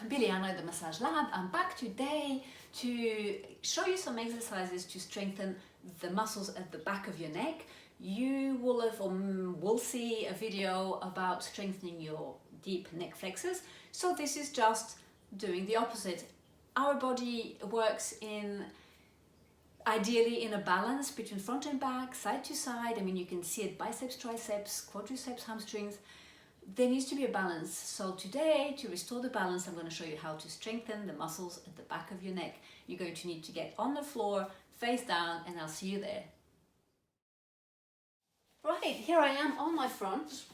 Billy, I know the Massage Lab. I'm back today to show you some exercises to strengthen the muscles at the back of your neck. You will have or will see a video about strengthening your deep neck flexors. So this is just doing the opposite. Our body works ideally in a balance between front and back, side to side. I mean, you can see it biceps, triceps, quadriceps, hamstrings. There needs to be a balance. So today, to restore the balance, I'm going to show you how to strengthen the muscles at the back of your neck. You're going to need to get on the floor, face down, and I'll see you there. Right, here I am on my front.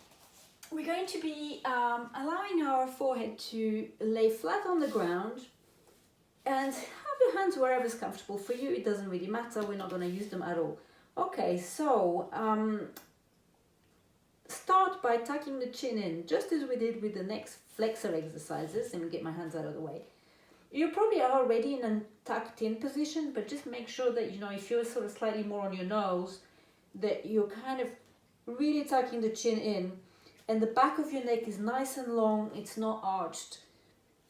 We're going to be allowing our forehead to lay flat on the ground and have your hands wherever is comfortable for you. It doesn't really matter. We're not going to use them at all. Okay, so start by tucking the chin in, just as we did with the next flexor exercises. Let me get my hands out of the way. You probably are already in a tucked in position, but just make sure that, you know, if you're sort of slightly more on your nose, that you're kind of really tucking the chin in and the back of your neck is nice and long, it's not arched.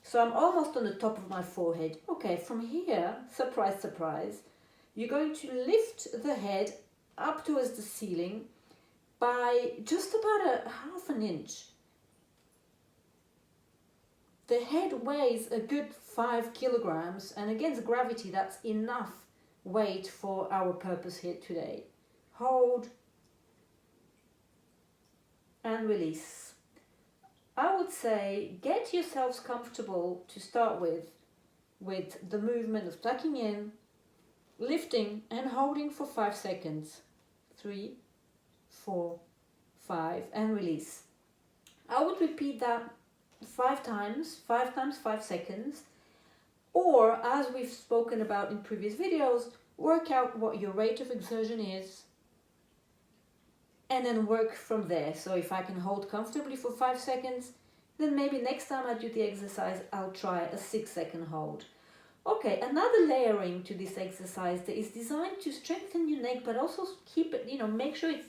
So I'm almost on the top of my forehead. Okay, from here, surprise, surprise, you're going to lift the head up towards the ceiling by just about half an inch. The head weighs a good 5 kilograms, and against gravity, that's enough weight for our purpose here today. Hold and release. I would say get yourselves comfortable to start with the movement of tucking in, lifting and holding for 5 seconds. 3, 4, 5, and release. I would repeat that 5 times 5 seconds, or as we've spoken about in previous videos, work out what your rate of exertion is and then work from there. So if I can hold comfortably for 5 seconds, then maybe next time I do the exercise, I'll try a 6-second hold. Okay, another layering to this exercise that is designed to strengthen your neck, but also keep it, make sure it's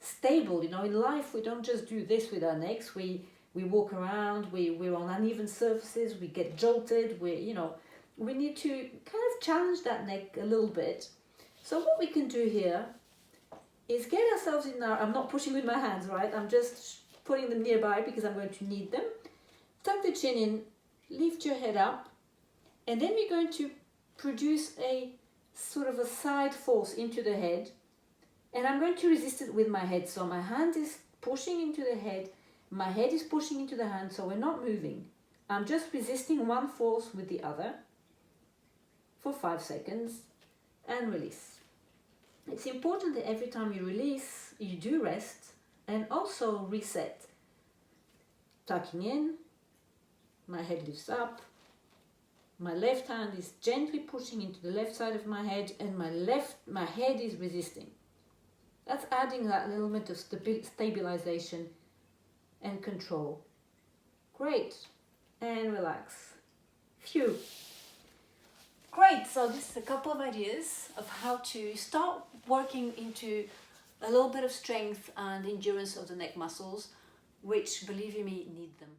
stable. In life, we don't just do this with our necks. We walk around, we're on uneven surfaces, we get jolted, we need to kind of challenge that neck a little bit. So what we can do here is get ourselves in our, I'm not pushing with my hands, right? I'm just putting them nearby because I'm going to need them. Tuck the chin in, lift your head up, and then we're going to produce a sort of a side force into the head. And I'm going to resist it with my head. So my hand is pushing into the head, my head is pushing into the hand, so we're not moving. I'm just resisting one force with the other for 5 seconds and release. It's important that every time you release, you do rest and also reset. Tucking in, my head lifts up, my left hand is gently pushing into the left side of my head, and my head is resisting. That's adding that element of stabilization and control. Great. And relax. Phew. Great. So this is a couple of ideas of how to start working into a little bit of strength and endurance of the neck muscles, which, believe you me, need them.